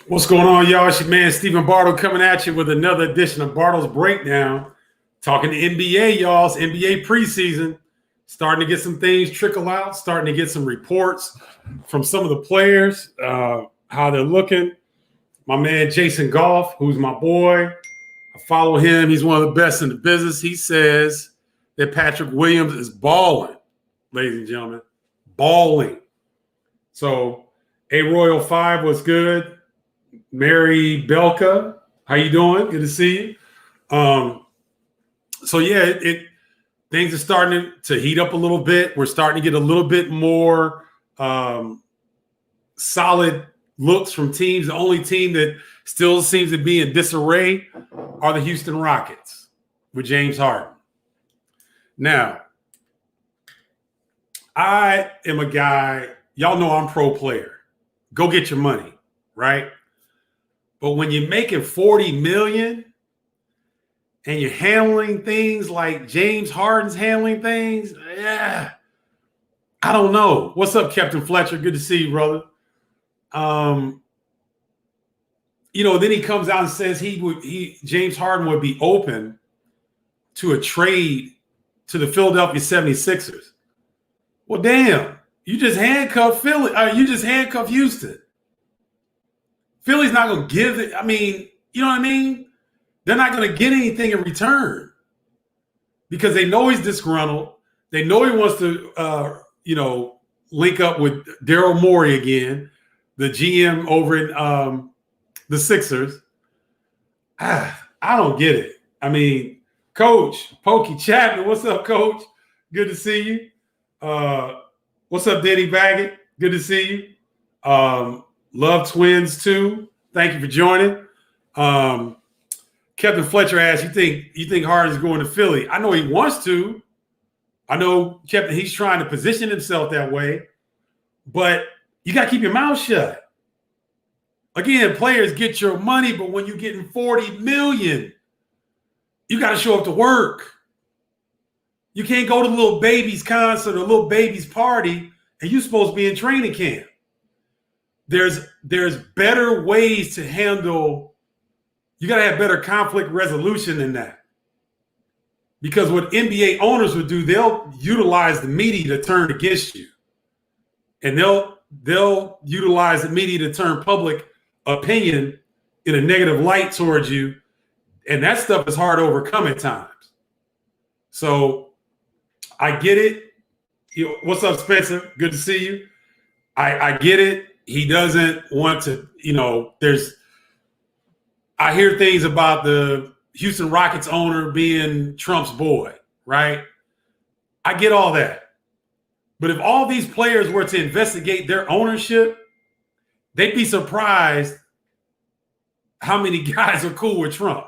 What's going on, y'all? It's your man, Stephen Bardo, coming at you with another edition of Bardo's Breakdown. Talking to NBA, y'all. It's NBA preseason. Starting to get some things trickle out. Starting to get some reports from some of the players, how they're looking. My man, Jason Goff, who's my boy. I follow him. He's one of the best in the business. He says that Patrick Williams is balling, ladies and gentlemen. Balling. So, A Royal 5 was good. Mary Belka, how you doing? Good to see you. So yeah, things are starting to heat up a little bit. We're starting to get a little bit more solid looks from teams. The only team that still seems to be in disarray are the Houston Rockets with James Harden. Now, I am a guy, y'all know I'm pro player. Go get your money, right? But when you're making $40 million and you're handling things like James Harden's handling things, I don't know. What's up, Captain Fletcher? Good to see you, brother. Then he comes out and says James Harden would be open to a trade to the Philadelphia 76ers. Well, damn, you just handcuffed Philly. You just handcuffed Houston. Philly's not going to give it. I mean, you know what I mean? They're not going to get anything in return because they know he's disgruntled. They know he wants to, link up with Daryl Morey again, the GM over in the Sixers. I don't get it. I mean, Coach Pokey Chapman, what's up, Coach? Good to see you. What's up, Danny Baggett? Good to see you. Love Twins too. Thank you for joining. Captain Fletcher asked, you think Harden's going to Philly? I know he wants to. I know he's trying to position himself that way, but you got to keep your mouth shut. Again, players get your money, but when you're getting $40 million, you got to show up to work. You can't go to little baby's concert or little baby's party, and you're supposed to be in training camp. There's better ways to handle. You got to have better conflict resolution than that. Because what NBA owners would do, they'll utilize the media to turn against you. And they'll utilize the media to turn public opinion in a negative light towards you. And that stuff is hard to overcome at times. So I get it. What's up, Spencer? Good to see you. I get it. He doesn't want to, I hear things about the Houston Rockets owner being Trump's boy, right? I get all that. But if all these players were to investigate their ownership, they'd be surprised how many guys are cool with Trump.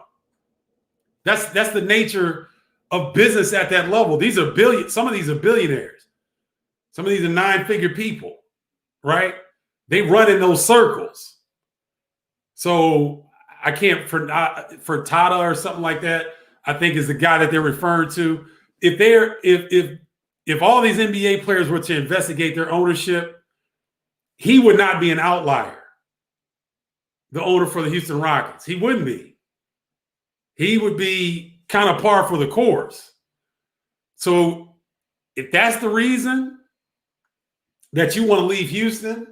That's the nature of business at that level. These are some of these are billionaires. Some of these are nine-figure people, right? They run in those circles. So I can't for Tata or something like that, I think is the guy that they're referring to. If all these NBA players were to investigate their ownership, he would not be an outlier. The owner for the Houston Rockets. He wouldn't be. He would be kind of par for the course. So if that's the reason that you want to leave Houston,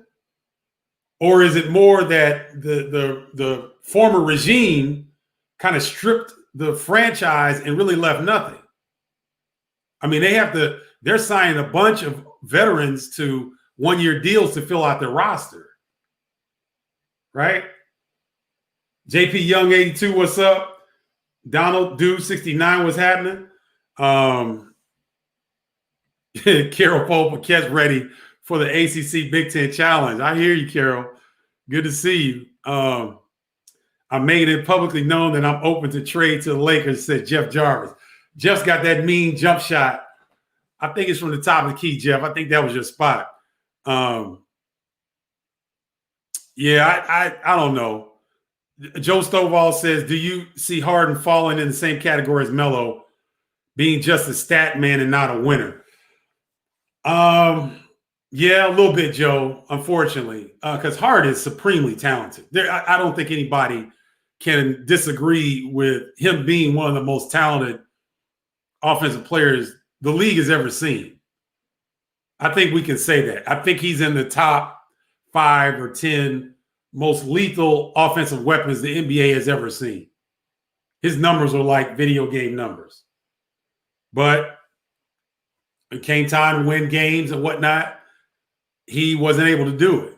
or is it more that the former regime kind of stripped the franchise and really left nothing? I mean, they're signing a bunch of veterans to one-year deals to fill out their roster. Right? JP Young 82, what's up? Donald Dew 69, what's happening? Carol Pope, Catch ready for the ACC Big Ten Challenge. I hear you, Carol. Good to see you. I made it publicly known that I'm open to trade to the Lakers, said Jeff Jarvis. Jeff's got that mean jump shot. I think it's from the top of the key, Jeff. I think that was your spot. I don't know. Joe Stovall says, do you see Harden falling in the same category as Melo, being just a stat man and not a winner? Yeah, a little bit, Joe, unfortunately, because Hart is supremely talented. I don't think anybody can disagree with him being one of the most talented offensive players the league has ever seen. I think we can say that. I think he's in the top 5 or 10 most lethal offensive weapons the NBA has ever seen. His numbers are like video game numbers. But it came time to win games and whatnot. He wasn't able to do it.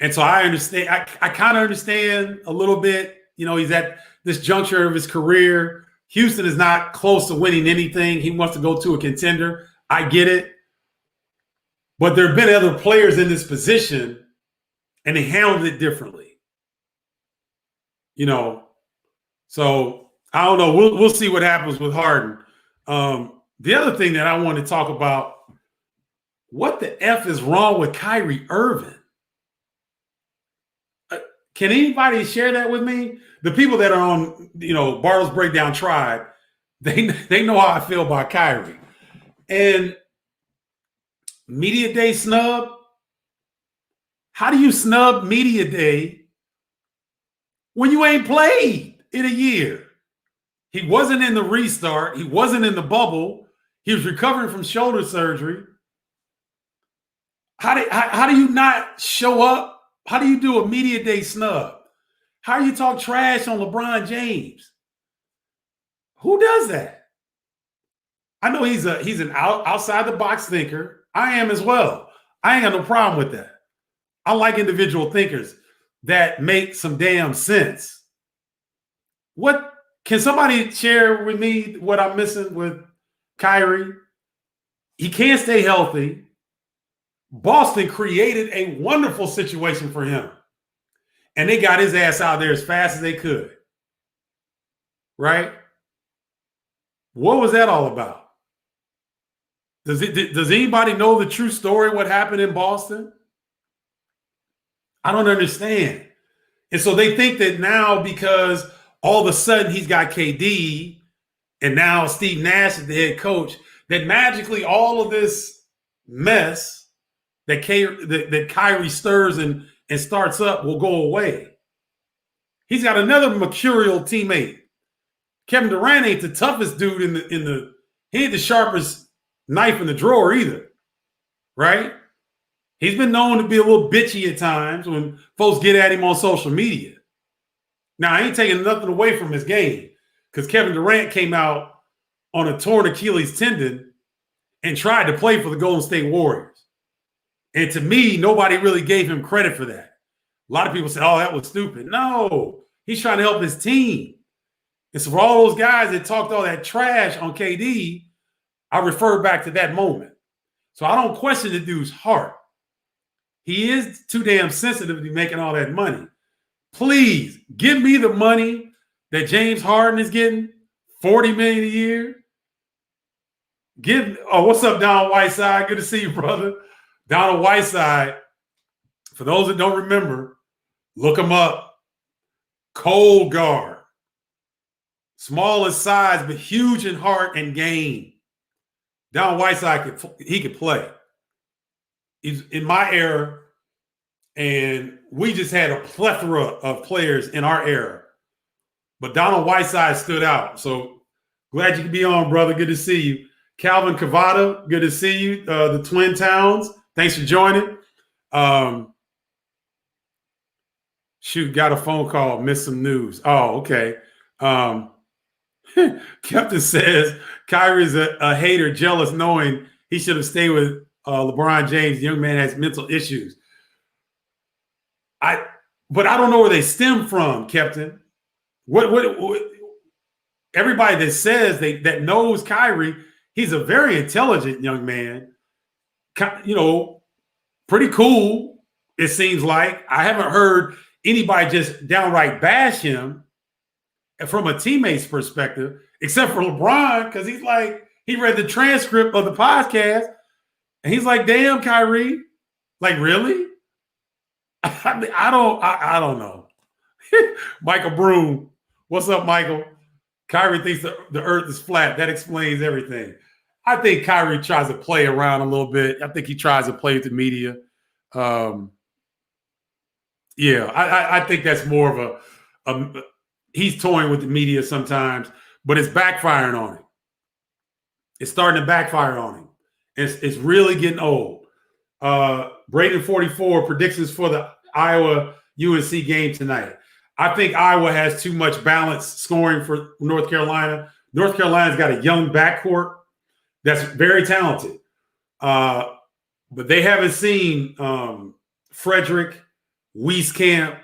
And so I understand. I kind of understand a little bit. You know, he's at this juncture of his career. Houston is not close to winning anything. He wants to go to a contender. I get it. But there have been other players in this position, and they handled it differently. You know, so I don't know. We'll see what happens with Harden. The other thing that I want to talk about, what the F is wrong with Kyrie Irving? Can anybody share that with me? The people that are on, Bardo's Breakdown Tribe, they know how I feel about Kyrie. And Media Day snub? How do you snub Media Day when you ain't played in a year? He wasn't in the restart. He wasn't in the bubble. He was recovering from shoulder surgery. How do you not show up? How do you do a Media Day snub? How do you talk trash on LeBron James? Who does that? I know he's an outside the box thinker. I am as well. I ain't got no problem with that. I like individual thinkers that make some damn sense. What can somebody share with me what I'm missing with Kyrie? He can't stay healthy. Boston created a wonderful situation for him. And they got his ass out there as fast as they could. Right? What was that all about? Does anybody know the true story, what happened in Boston? I don't understand. And so they think that now because all of a sudden he's got KD and now Steve Nash is the head coach, that magically all of this mess that Kyrie stirs and starts up will go away. He's got another mercurial teammate. Kevin Durant ain't the toughest dude he ain't the sharpest knife in the drawer either, right? He's been known to be a little bitchy at times when folks get at him on social media. Now, I ain't taking nothing away from his game because Kevin Durant came out on a torn Achilles tendon and tried to play for the Golden State Warriors. And to me, nobody really gave him credit for that. A lot of people said, oh, that was stupid. No, he's trying to help his team. And so for all those guys that talked all that trash on KD, I refer back to that moment. So I don't question the dude's heart. He is too damn sensitive to be making all that money. Please give me the money that James Harden is getting, $40 million a year. What's up, Donald Whiteside? Good to see you, brother. Donald Whiteside, for those that don't remember, look him up. Cold guard. Small in size, but huge in heart and game. Donald Whiteside, he could play. He's in my era, and we just had a plethora of players in our era. But Donald Whiteside stood out. So glad you could be on, brother. Good to see you. Calvin Cavada, good to see you. The Twin Towns, thanks for joining. Got a phone call, missed some news. Oh, okay. Captain says Kyrie's a hater, jealous, knowing he should have stayed with LeBron James. The young man has mental issues. But I don't know where they stem from, Captain. What everybody that says that knows Kyrie, he's a very intelligent young man. Pretty cool, it seems like. I haven't heard anybody just downright bash him from a teammate's perspective, except for LeBron, because he's like, he read the transcript of the podcast, and he's like, damn, Kyrie. Like, really? I don't know. Michael Broom. What's up, Michael? Kyrie thinks the earth is flat. That explains everything. I think Kyrie tries to play around a little bit. I think he tries to play with the media. Yeah, I think that's more of a he's toying with the media sometimes, but it's backfiring on him. It's starting to backfire on him. It's really getting old. Braden 44 predictions for the Iowa UNC game tonight. I think Iowa has too much balanced scoring for North Carolina. North Carolina's got a young backcourt that's very talented. But they haven't seen Frederick, Wieskamp,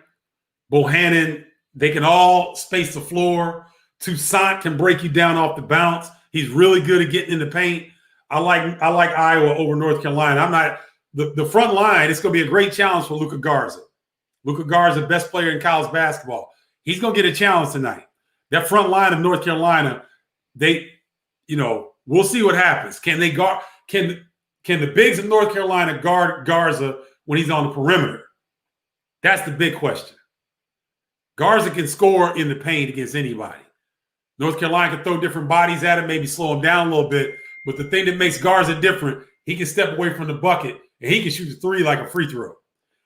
Bohannon. They can all space the floor. Toussaint can break you down off the bounce. He's really good at getting in the paint. I like Iowa over North Carolina. I'm not the front line. It's going to be a great challenge for Luka Garza. Luka Garza, the best player in college basketball. He's going to get a challenge tonight. That front line of North Carolina, we'll see what happens. Can they guard? Can the bigs of North Carolina guard Garza when he's on the perimeter? That's the big question. Garza can score in the paint against anybody. North Carolina can throw different bodies at him, maybe slow him down a little bit. But the thing that makes Garza different, he can step away from the bucket and he can shoot the three like a free throw.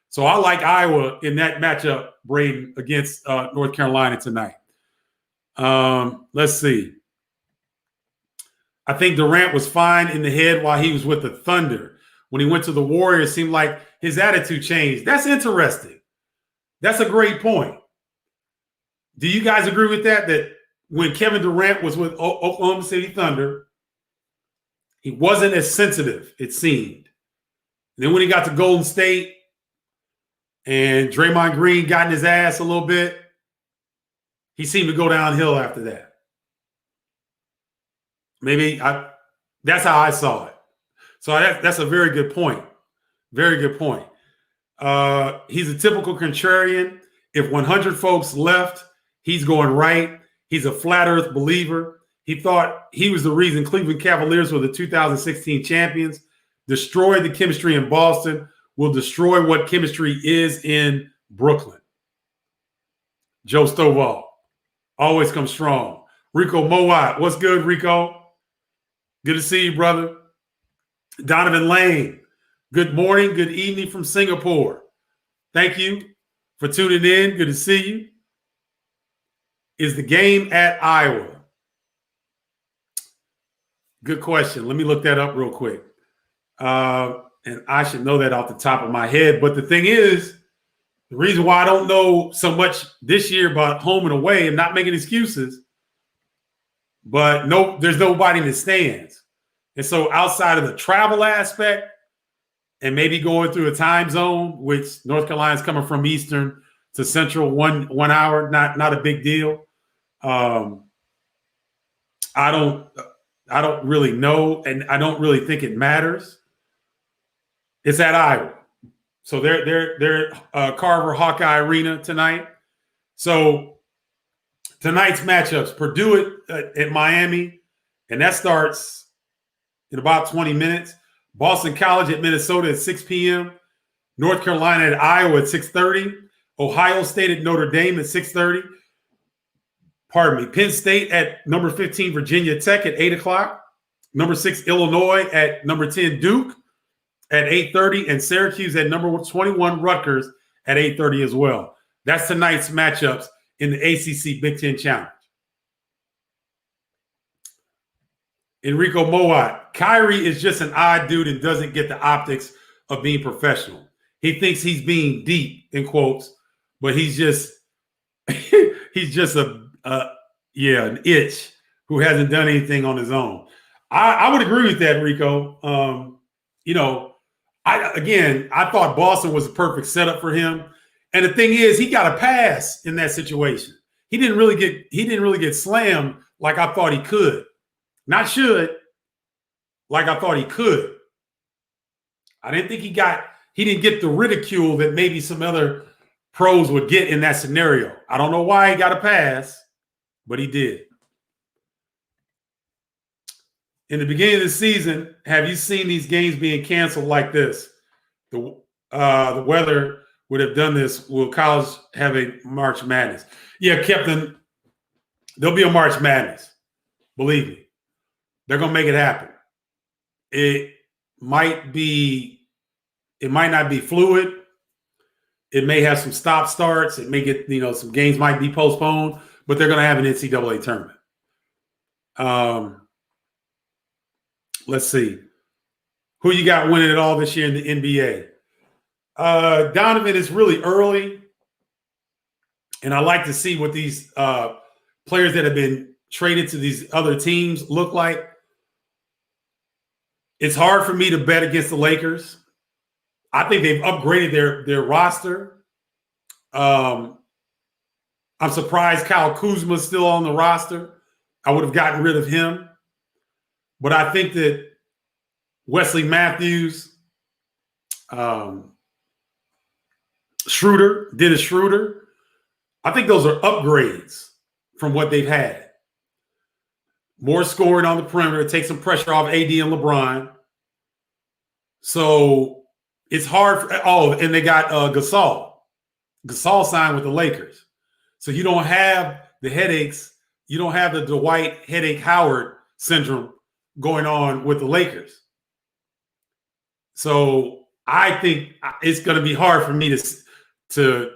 So I like Iowa in that matchup, Braden, against North Carolina tonight. Let's see. I think Durant was fine in the head while he was with the Thunder. When he went to the Warriors, it seemed like his attitude changed. That's interesting. That's a great point. Do you guys agree with that? That when Kevin Durant was with Oklahoma City Thunder, he wasn't as sensitive, it seemed. And then when he got to Golden State and Draymond Green got in his ass a little bit, he seemed to go downhill after that. That's how I saw it. So that's a very good point. Very good point. He's a typical contrarian. If 100 folks left, he's going right. He's a flat earth believer. He thought he was the reason Cleveland Cavaliers were the 2016 champions, destroyed the chemistry in Boston, will destroy what chemistry is in Brooklyn. Joe Stovall, always come strong. Rico Mowat, what's good, Rico? Good to see you, brother. Donovan Lane, good morning, good evening from Singapore. Thank you for tuning in. Good to see you. Is the game at Iowa? Good question. Let me look that up real quick. And I should know that off the top of my head. But the thing is, the reason why I don't know so much this year about home and away, I'm not making excuses, but there's nobody in the stands. And so outside of the travel aspect and maybe going through a time zone, which North Carolina's coming from Eastern to Central, one hour, not a big deal. I don't really know, and I don't really think it matters. It's at Iowa. So they're Carver Hawkeye Arena tonight. So tonight's matchups, Purdue at Miami, and that starts in about 20 minutes. Boston College at Minnesota at 6 p.m. North Carolina at Iowa at 6:30. Ohio State at Notre Dame at 6:30. Pardon me. Penn State at number 15, Virginia Tech at 8 o'clock. Number 6, Illinois at number 10, Duke at 8:30. And Syracuse at number 21, Rutgers at 8:30 as well. That's tonight's matchups in the ACC Big Ten Challenge. Enrico Mowat, Kyrie is just an odd dude and doesn't get the optics of being professional. He thinks he's being deep, in quotes, but he's just an itch who hasn't done anything on his own. I would agree with that, Rico. I thought Boston was a perfect setup for him. And the thing is, he got a pass in that situation. He didn't really get slammed like I thought he could. Not should, like I thought he could. I didn't think he didn't get the ridicule that maybe some other pros would get in that scenario. I don't know why he got a pass, but he did. In the beginning of the season, have you seen these games being canceled like this? The weather would have done this. Will college have a March Madness? Yeah, Captain, there'll be a March Madness. Believe me. They're going to make it happen. It might not be fluid. It may have some stop starts. It may get, some games might be postponed, but they're going to have an NCAA tournament. Let's see. Who you got winning it all this year in the NBA? Donovan, is really early, and I like to see what these players that have been traded to these other teams look like. It's hard for me to bet against the Lakers. I think they've upgraded their roster. I'm surprised Kyle Kuzma's still on the roster. I would have gotten rid of him. But I think that Wesley Matthews, Dennis Schroeder, I think those are upgrades from what they've had. More scoring on the perimeter, take some pressure off AD and LeBron. So it's hard. And they got Gasol. Gasol signed with the Lakers. So you don't have the headaches. You don't have the Dwight Headache Howard syndrome going on with the Lakers. So I think it's going to be hard for me to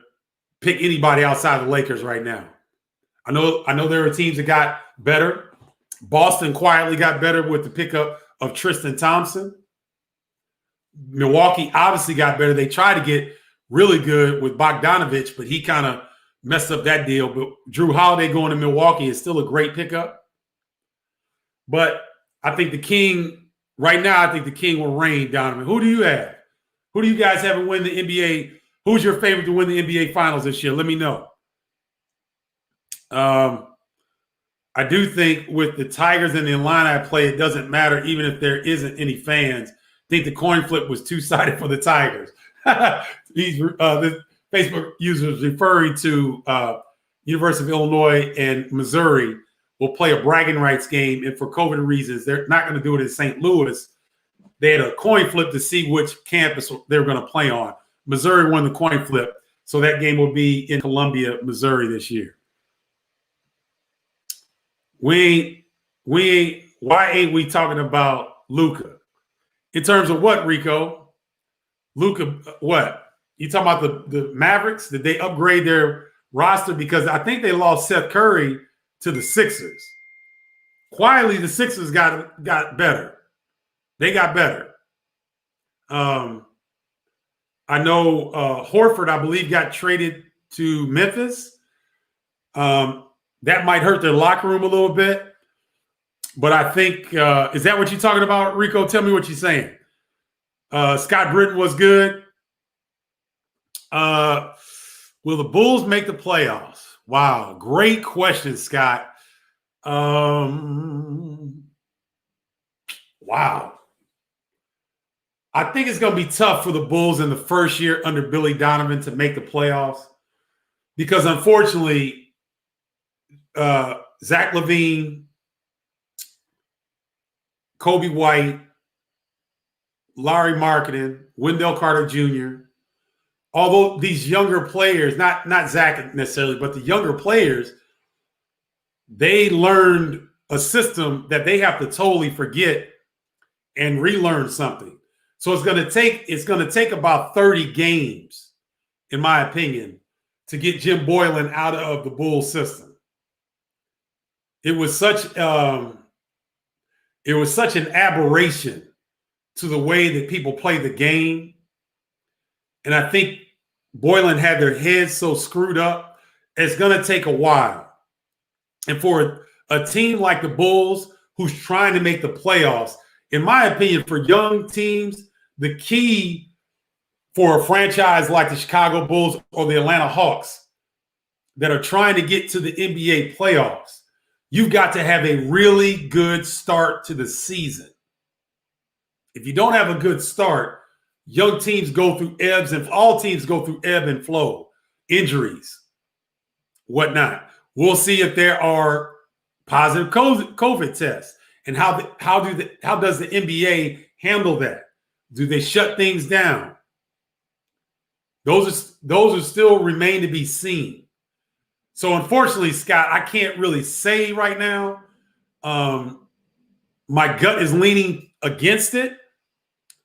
pick anybody outside the Lakers right now. I know there are teams that got better. Boston quietly got better with the pickup of Tristan Thompson. Milwaukee obviously got better. They tried to get really good with Bogdanovich, but he kind of messed up that deal. But Drew Holiday going to Milwaukee is still a great pickup. But I think the King will reign, Donovan. Who do you have? Who do you guys have to win the NBA? Who's your favorite to win the NBA Finals this year? Let me know. I do think with the Tigers and the Illini play, it doesn't matter even if there isn't any fans. I think the coin flip was two-sided for the Tigers. The Facebook users referring to University of Illinois and Missouri will play a bragging rights game, and for COVID reasons, they're not going to do it in St. Louis. They had a coin flip to see which campus they were going to play on. Missouri won the coin flip, so that game will be in Columbia, Missouri this year. Why ain't we talking about Luka? In terms of what, Rico? Luka, what? You talking about the Mavericks? Did they upgrade their roster? Because I think they lost Seth Curry to the Sixers. Quietly, the Sixers got better. They got better. I know Horford, I believe, got traded to Memphis. That might hurt their locker room a little bit. But I think, is that what you're talking about, Rico? Tell me what you're saying. Scott Britton was good. Will the Bulls make the playoffs? Wow, great question, Scott. Wow. I think it's going to be tough for the Bulls in the first year under Billy Donovan to make the playoffs because, unfortunately, Zach LaVine, Kobe White, Larry Marketing, Wendell Carter Jr., although these younger players, not Zach necessarily, but the younger players, they learned a system that they have to totally forget and relearn something. So it's going to take about 30 games, in my opinion, to get Jim Boylan out of the Bulls system. It was such an aberration to the way that people play the game. And I think Boylan had their heads so screwed up, it's going to take a while. And for a team like the Bulls, who's trying to make the playoffs, in my opinion, for young teams, the key for a franchise like the Chicago Bulls or the Atlanta Hawks that are trying to get to the NBA playoffs, you've got to have a really good start to the season. If you don't have a good start, young teams go through all teams go through ebb and flow, injuries, whatnot. We'll see if there are positive COVID tests and how does the NBA handle that? Do they shut things down? Those are still remain to be seen. So unfortunately, Scott, I can't really say right now. My gut is leaning against it.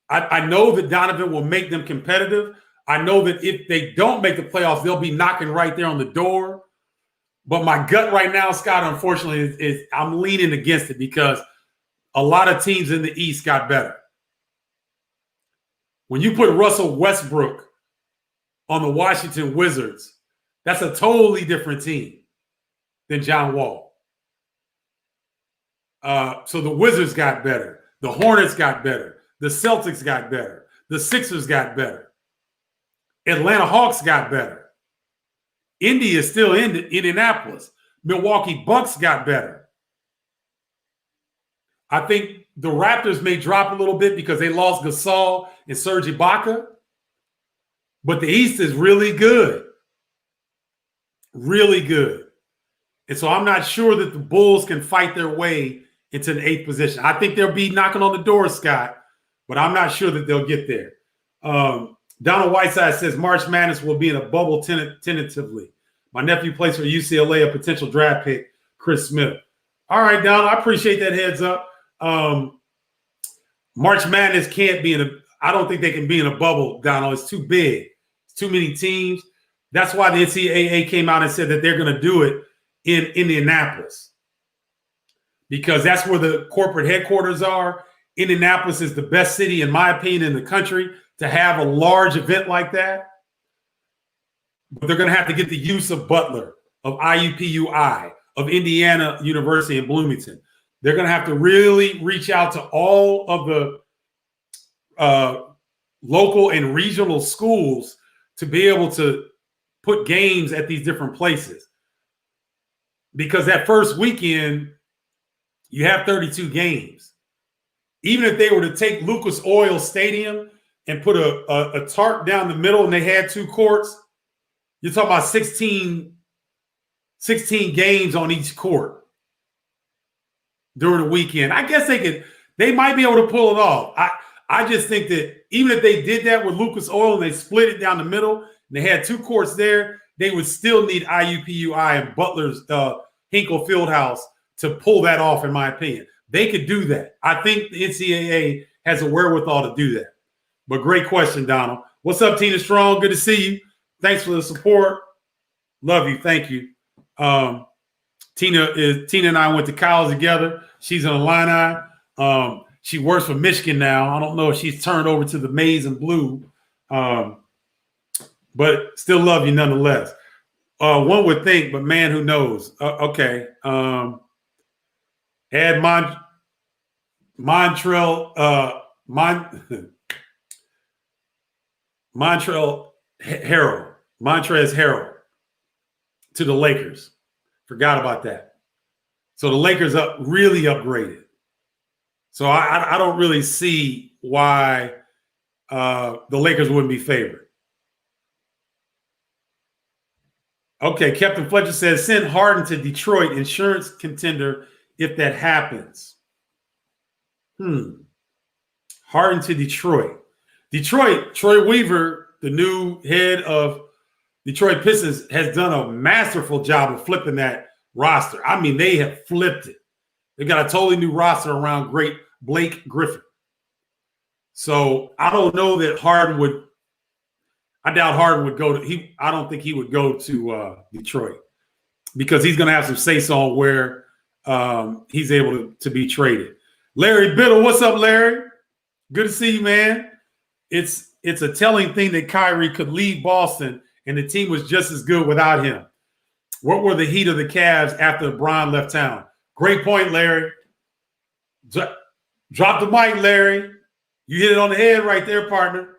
I know that Donovan will make them competitive. I know that if they don't make the playoffs, they'll be knocking right there on the door. But my gut right now, Scott, unfortunately, is I'm leaning against it because a lot of teams in the East got better. When you put Russell Westbrook on the Washington Wizards, that's a totally different team than John Wall. So the Wizards got better. The Hornets got better. The Celtics got better. The Sixers got better. Atlanta Hawks got better. Indy is still in Indianapolis. Milwaukee Bucks got better. I think the Raptors may drop a little bit because they lost Gasol and Serge Ibaka. But the East is really good. Really good. And so I'm not sure that the Bulls can fight their way into the 8th position. I think they'll be knocking on the door, Scott, but I'm not sure that they'll get there. Donald Whiteside says March Madness will be in a bubble tentatively. My nephew plays for UCLA, a potential draft pick, Chris Smith. All right, Donald, I appreciate that heads up. March Madness can't be I don't think they can be in a bubble, Donald. It's too big. It's too many teams. That's why the NCAA came out and said that they're going to do it in Indianapolis because that's where the corporate headquarters are. Indianapolis is the best city, in my opinion, in the country to have a large event like that. But they're going to have to get the use of Butler, of IUPUI, of Indiana University in Bloomington. They're going to have to really reach out to all of the local and regional schools to be able to put games at these different places. Because that first weekend, you have 32 games. Even if they were to take Lucas Oil Stadium and put a tarp down the middle and they had 2 courts, you're talking about 16 games on each court during the weekend. I guess they might be able to pull it off. I just think that even if they did that with Lucas Oil and they split it down the middle and they had 2 courts there, they would still need IUPUI and Butler's Hinkle Fieldhouse to pull that off, in my opinion. They could do that. I think the NCAA has a wherewithal to do that. But great question, Donald. What's up, Tina Strong? Good to see you. Thanks for the support. Love you. Thank you. Tina and I went to college together. She's an Illini. She works for Michigan now. I don't know if she's turned over to the maize and blue, but still love you nonetheless. One would think, but man, who knows? Okay. Add Montrell Montrezl Harrell to the Lakers. Forgot about that. So the Lakers really upgraded. So I don't really see why the Lakers wouldn't be favored. Okay, Captain Fletcher says, send Harden to Detroit, insurance contender if that happens. Harden to Detroit. Detroit, Troy Weaver, the new head of Detroit Pistons, has done a masterful job of flipping that roster. I mean, they have flipped it. They got a totally new roster around great Blake Griffin. So I don't know that Harden would. I doubt Harden would go to. I don't think he would go to Detroit because he's going to have some say-so on where he's able to be traded. Larry Biddle, what's up, Larry? Good to see you, man. It's a telling thing that Kyrie could leave Boston and the team was just as good without him. What were the heat of the Cavs after LeBron left town? Great point, Larry. Drop the mic, Larry. You hit it on the head right there, partner.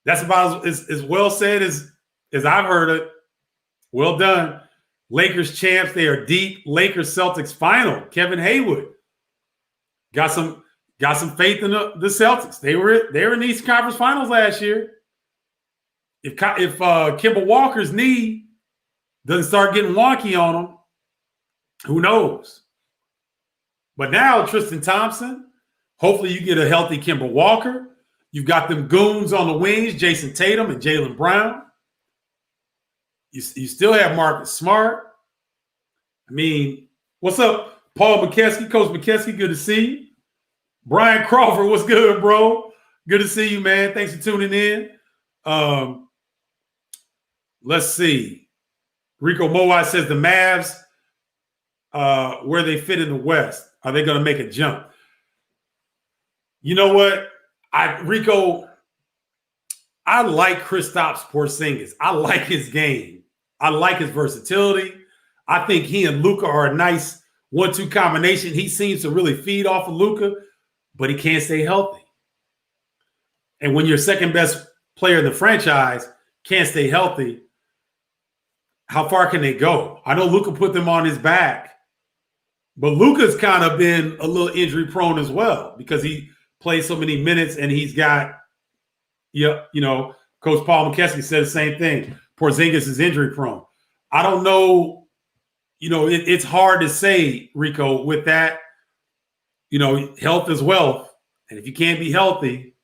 That's about as well said as I've heard it. Well done. Lakers champs. They are deep. Lakers Celtics final. Kevin Haywood got some faith in the Celtics. They were in the Eastern Conference Finals last year. If Kemba Walker's knee doesn't start getting wonky on him, who knows? But now Tristan Thompson. Hopefully you get a healthy Kemba Walker. You've got them goons on the wings, Jason Tatum and Jaylen Brown. You still have Marcus Smart. I mean, what's up, Paul McKeskey? Coach McKeskey, good to see you. Brian Crawford, what's good, bro? Good to see you, man. Thanks for tuning in. Let's see. Rico Moai says the Mavs, where they fit in the West. Are they going to make a jump? You know what? Rico, I like Kristaps Porzingis. I like his game. I like his versatility. I think he and Luka are a nice 1-2 combination. He seems to really feed off of Luka, but he can't stay healthy. And when your second best player in the franchise can't stay healthy, how far can they go? I know Luka put them on his back, but Luka's kind of been a little injury prone as well because he plays so many minutes and he's got, Coach Paul McKeskey said the same thing. Porzingis is injury prone. I don't know. It's hard to say, Rico, with that, health is wealth. And if you can't be healthy,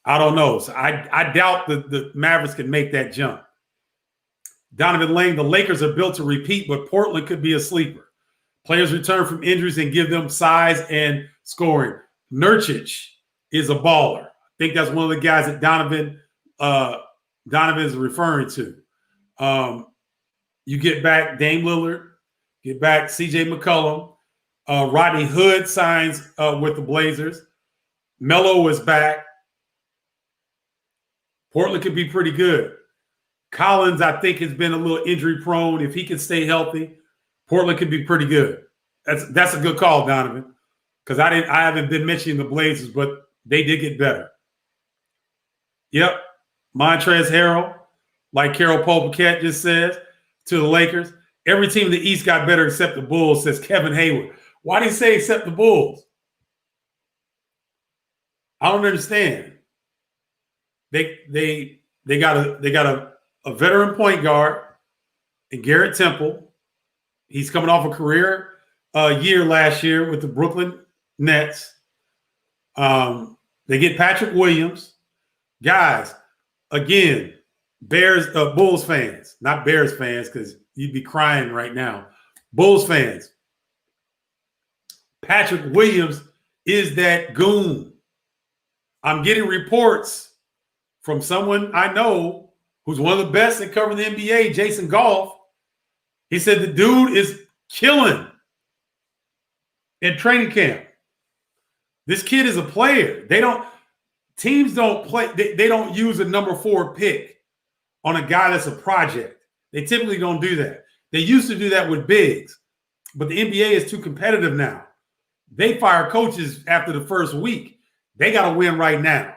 I don't know. So I doubt the Mavericks can make that jump. Donovan Lane, the Lakers are built to repeat, but Portland could be a sleeper. Players return from injuries and give them size and scoring. Nurkic is a baller. I think that's one of the guys that Donovan is referring to. You get back Dame Lillard, get back CJ McCollum. Rodney Hood signs with the Blazers. Melo is back. Portland could be pretty good. Collins, I think, has been a little injury prone. If he can stay healthy, Portland could be pretty good. That's a good call, Donovan, because I haven't been mentioning the Blazers, but they did get better. Yep, Montrezl Harrell, like Carol Pope-Paquette just says, to the Lakers. Every team in the East got better except the Bulls, says Kevin Hayward. Why did he say except the Bulls? I don't understand. They got a veteran point guard in Garrett Temple. He's coming off a career year last year with the Brooklyn Nets. They get Patrick Williams. Guys, again, Bulls fans, not Bears fans, because you'd be crying right now. Bulls fans. Patrick Williams is that goon. I'm getting reports from someone I know who's one of the best at covering the NBA, Jason Goff. He said the dude is killing in training camp. This kid is a player. Teams don't play. They don't use a number 4 pick on a guy that's a project. They typically don't do that. They used to do that with bigs, but the NBA is too competitive now. They fire coaches after the first week. They got to win right now.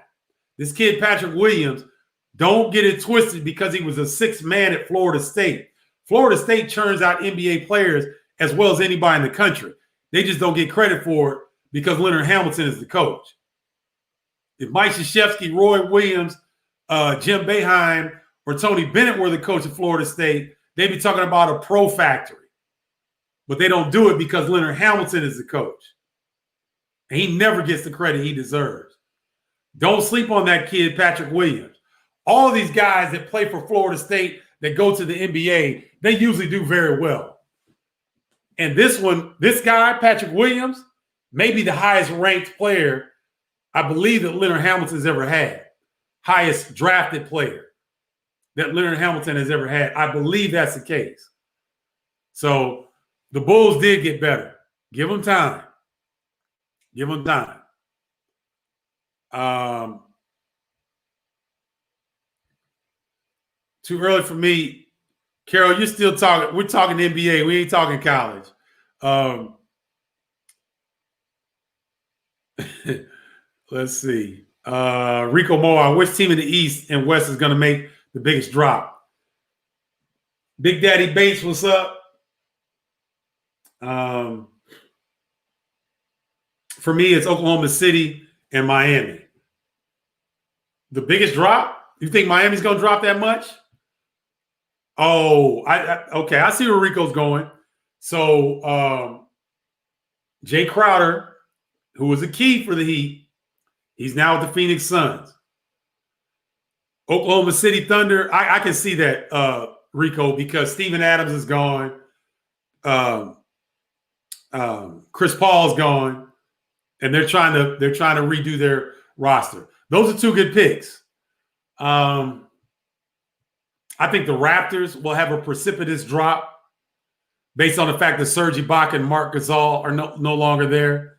This kid, Patrick Williams, don't get it twisted because he was a 6th man at Florida State. Florida State churns out NBA players as well as anybody in the country. They just don't get credit for it because Leonard Hamilton is the coach. If Mike Krzyzewski, Roy Williams, Jim Boeheim, or Tony Bennett were the coach of Florida State, they'd be talking about a pro factory. But they don't do it because Leonard Hamilton is the coach. And he never gets the credit he deserves. Don't sleep on that kid, Patrick Williams. All of these guys that play for Florida State that go to the NBA, they usually do very well. And this guy, Patrick Williams, may be the highest ranked player I believe that Leonard Hamilton's ever had. Highest drafted player that Leonard Hamilton has ever had. I believe that's the case. So the Bulls did get better. Give them time. Give them time. Too early for me. Carol, you're still talking. We're talking NBA. We ain't talking college. Let's see. Rico Moa, which team in the East and West is going to make the biggest drop? Big Daddy Bates, what's up? For me, it's Oklahoma City and Miami. The biggest drop? You think Miami's going to drop that much? Oh, okay. I see where Rico's going. So Jay Crowder, who was a key for the Heat, he's now with the Phoenix Suns. Oklahoma City Thunder, I can see that, Rico, because Steven Adams is gone. Chris Paul's gone. and they're trying to redo their roster. Those are two good picks. I think the Raptors will have a precipitous drop based on the fact that Serge Ibaka and Marc Gasol are no longer there.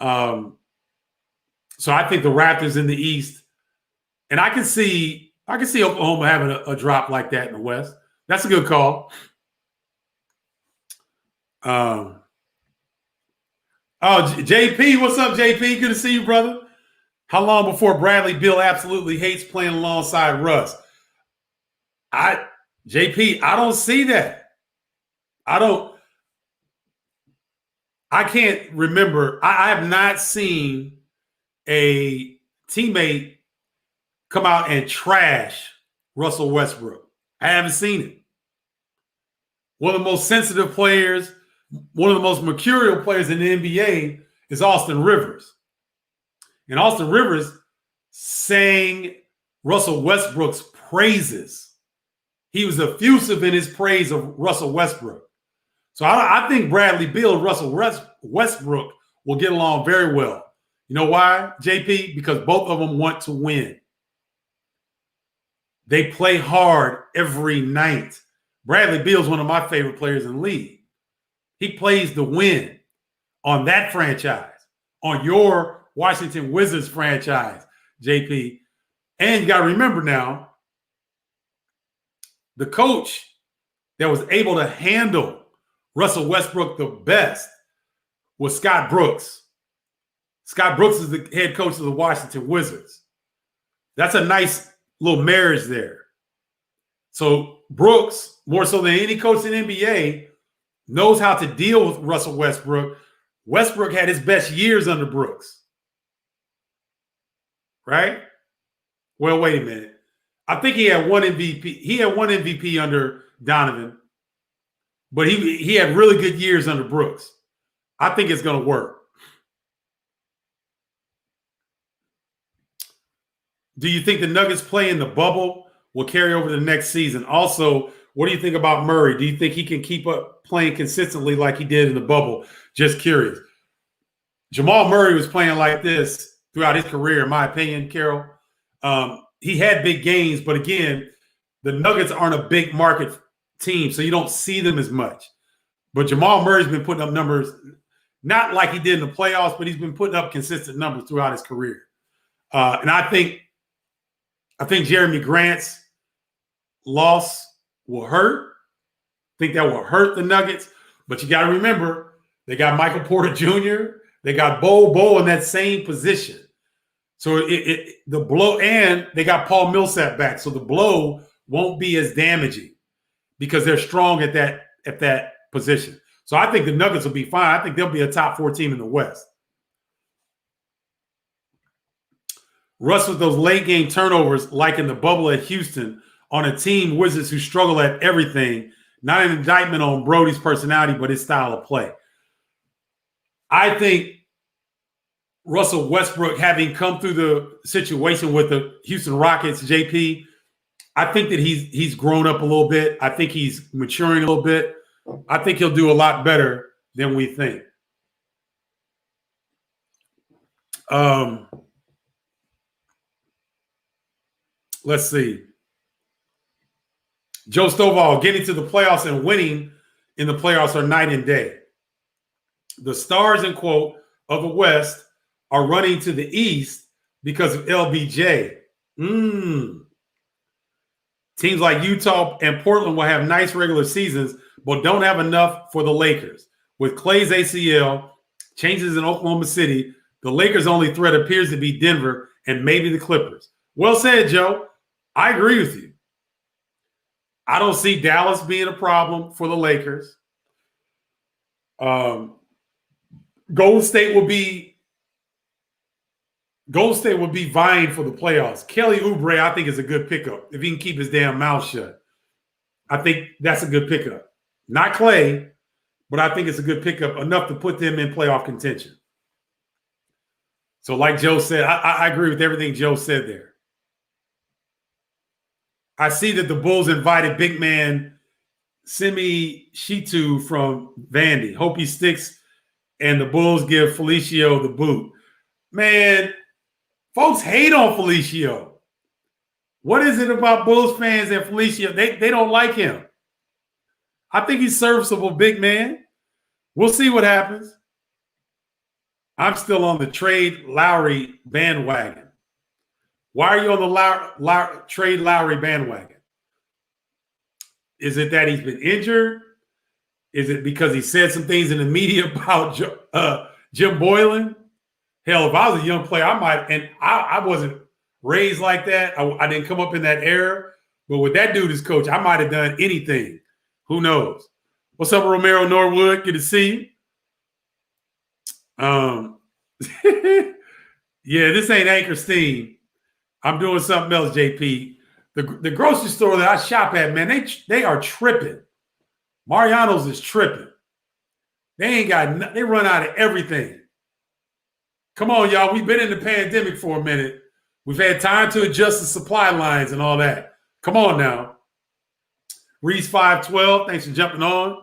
So I think the Raptors in the East, and I can see Oklahoma having a drop like that in the West. That's a good call. Oh, JP, what's up, JP? Good to see you, brother. How long before Bradley Beal absolutely hates playing alongside Russ? JP, I don't see that. I can't remember. I have not seen a teammate come out and trash Russell Westbrook. I haven't seen it. One of the most sensitive players, one of the most mercurial players in the NBA is Austin Rivers. And Austin Rivers sang Russell Westbrook's praises. He was effusive in his praise of Russell Westbrook. So I think Bradley Beal and Russell Westbrook will get along very well. You know why, JP? Because both of them want to win. They play hard every night. Bradley Beal is one of my favorite players in the league. He plays to win on that franchise, on your Washington Wizards franchise, JP. And you got to remember now, the coach that was able to handle Russell Westbrook the best was Scott Brooks. Scott Brooks is the head coach of the Washington Wizards. That's a nice little marriage there. So Brooks, more so than any coach in the NBA, knows how to deal with Russell Westbrook. Westbrook had his best years under Brooks. Right? Well, wait a minute. I think he had one MVP. He had one MVP under Donovan, but he had really good years under Brooks. I think it's going to work. Do you think the Nuggets play in the bubble will carry over the next season? Also, what do you think about Murray? Do you think he can keep up playing consistently like he did in the bubble? Just curious. Jamal Murray was playing like this throughout his career, in my opinion, Carol. He had big gains, but again, the Nuggets aren't a big market team, so you don't see them as much. But Jamal Murray's been putting up numbers, not like he did in the playoffs, but he's been putting up consistent numbers throughout his career. And I think Jeremy Grant's loss will hurt. I think that will hurt the Nuggets. But you got to remember, they got Michael Porter Jr., they got Bo in that same position. So the blow, and they got Paul Millsap back. So the blow won't be as damaging because they're strong at that position. So I think the Nuggets will be fine. I think they'll be a top 4 team in the West. Russ with those late game turnovers, like in the bubble at Houston, on a team Wizards who struggle at everything. Not an indictment on Brody's personality, but his style of play. I think Russell Westbrook, having come through the situation with the Houston Rockets, JP, I think that he's grown up a little bit. I think he's maturing a little bit. I think he'll do a lot better than we think. Let's see. Joe Stovall, getting to the playoffs and winning in the playoffs are night and day. The stars, in quote, of the West are running to the East because of LBJ. Teams like Utah and Portland will have nice regular seasons, but don't have enough for the Lakers. With Clay's ACL, changes in Oklahoma City, the Lakers' only threat appears to be Denver and maybe the Clippers. Well said, Joe. I agree with you. I don't see Dallas being a problem for the Lakers. Golden State will be vying for the playoffs. Kelly Oubre, I think, is a good pickup if he can keep his damn mouth shut. I think that's a good pickup. Not Clay, but I think it's a good pickup, enough to put them in playoff contention. So like Joe said, I agree with everything Joe said there. I see that the Bulls invited big man Semi Shitu from Vandy. Hope he sticks and the Bulls give Felicio the boot. Man, folks hate on Felicio. What is it about Bulls fans and Felicio? They don't like him. I think he's serviceable, big man. We'll see what happens. I'm still on the trade Lowry bandwagon. Why are you on the trade Lowry bandwagon? Is it that he's been injured? Is it because he said some things in the media about Jim Boylan? Hell, if I was a young player, I might, and I wasn't raised like that. I didn't come up in that era. But with that dude as coach, I might have done anything. Who knows? What's up, Romero Norwood? Good to see you. Yeah, this ain't Anchor Steam. I'm doing something else, JP. The grocery store that I shop at, man, they are tripping. Mariano's is tripping. They ain't got, they run out of everything. Come on, y'all. We've been in the pandemic for a minute. We've had time to adjust the supply lines and all that. Come on now. Reese 512, thanks for jumping on.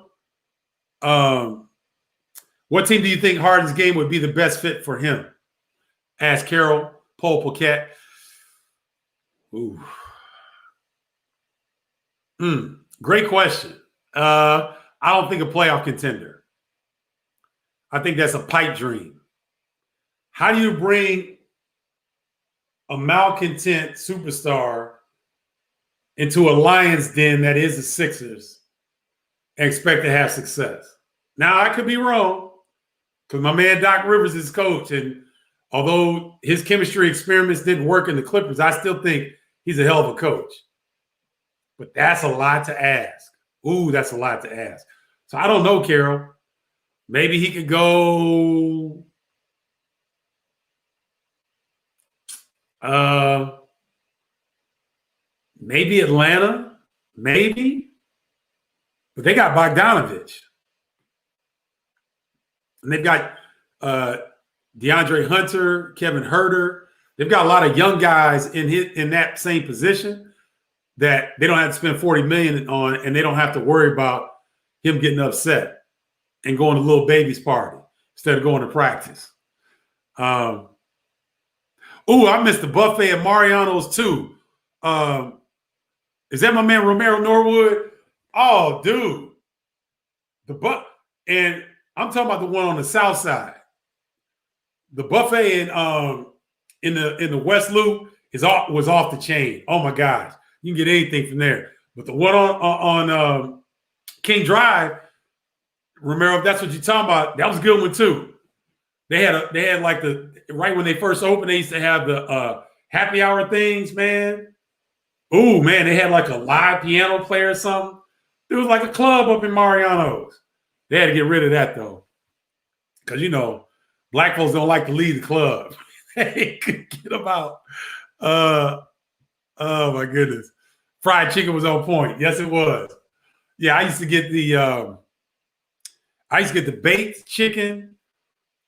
What team do you think Harden's game would be the best fit for him? Asked Carol Paul Paquette. Ooh. Great question. I don't think a playoff contender. I think that's a pipe dream. How do you bring a malcontent superstar into a lion's den that is the Sixers and expect to have success? Now, I could be wrong because my man Doc Rivers is coach, and although his chemistry experiments didn't work in the Clippers, I still think he's a hell of a coach. But that's a lot to ask. Ooh, that's a lot to ask. So I don't know, Carol. Maybe he could go maybe Atlanta, maybe. But they got Bogdanovich. And they've got DeAndre Hunter, Kevin Huerter. They've got a lot of young guys in that same position that they don't have to spend $40 million on, and they don't have to worry about him getting upset and going to little baby's party instead of going to practice. I missed the buffet at Mariano's too. Is that my man Romero Norwood? Oh, dude. And I'm talking about the one on the south side. The buffet in the West Loop was off the chain. Oh my gosh. You can get anything from there. But the one on King Drive, Romero, if that's what you're talking about, that was a good one too. They had like right when they first opened, they used to have the happy hour things, man. Ooh, man, they had like a live piano player or something. It was like a club up in Mariano's. They had to get rid of that though. Because, black folks don't like to leave the club. They could get them out. Oh my goodness. Fried chicken was on point. Yes, it was. Yeah, I used to get the baked chicken,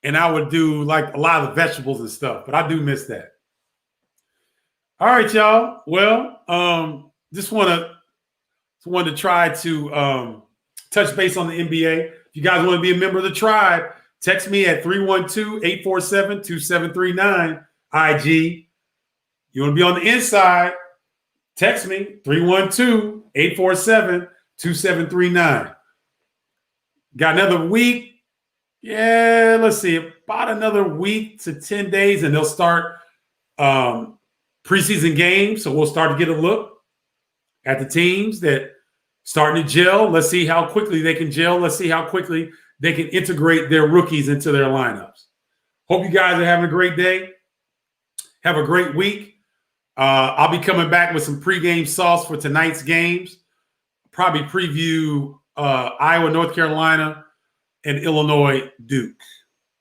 and I would do like a lot of the vegetables and stuff, but I do miss that. All right, y'all. Well, just wanted to try to touch base on the NBA. If you guys want to be a member of the tribe, text me at 312-847-2739 IG. You want to be on the inside, text me 312-847-2739. Got another week. Yeah, let's see. About another week to 10 days, and they'll start preseason games. So we'll start to get a look at the teams that starting to gel. Let's see how quickly they can gel. Let's see how quickly they can integrate their rookies into their lineups. Hope you guys are having a great day. Have a great week. I'll be coming back with some pregame sauce for tonight's games. Probably preview Iowa, North Carolina, and Illinois, Duke.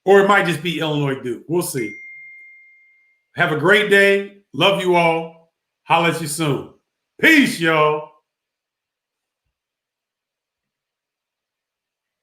Or it might just be Illinois, Duke. We'll see. Have a great day. Love you all. Holla at you soon. Peace, y'all.